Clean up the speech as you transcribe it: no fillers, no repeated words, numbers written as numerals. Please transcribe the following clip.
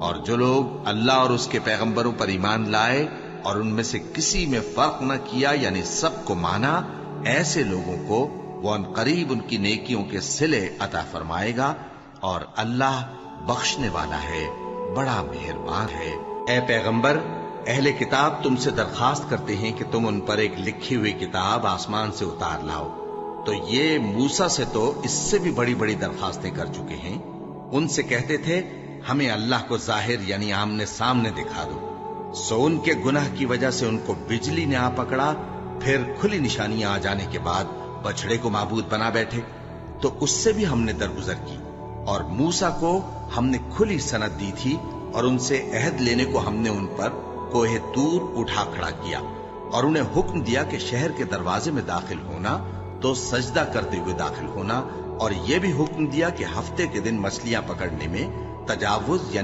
اور جو لوگ اللہ اور اس کے پیغمبروں پر ایمان لائے اور ان میں سے کسی میں فرق نہ کیا یعنی سب کو مانا، ایسے لوگوں کو وہ عنقریب ان کی نیکیوں کے صلے عطا فرمائے گا، اور اللہ بخشنے والا ہے، بڑا مہربان ہے۔ اے پیغمبر، اہل کتاب تم سے درخواست کرتے ہیں کہ تم ان پر ایک لکھی ہوئی کتاب آسمان سے اتار لاؤ، تو یہ موسیٰ سے تو اس سے بھی بڑی بڑی درخواستیں کر چکے ہیں۔ ان سے کہتے تھے ہمیں اللہ کو ظاہر یعنی آمنے سامنے دکھا دو، سو ان کے گناہ کی وجہ سے ان کو بجلی نے آ پکڑا، پھر کھلی نشانیاں آ جانے کے بعد بچڑے کو معبود بنا بیٹھے، تو اس سے بھی ہم نے درگزر کی۔ اور موسیٰ کو ہم نے کھلی سند دی تھی، اور ان سے عہد لینے کو ہم نے ان پر کوہ طور اٹھا کھڑا کیا، اور انہیں حکم دیا کہ شہر کے دروازے میں داخل ہونا تو سجدہ کرتے ہوئے داخل ہونا، اور یہ بھی حکم دیا کہ ہفتے کے دن مچھلیاں پکڑنے میں تجاوز یعنی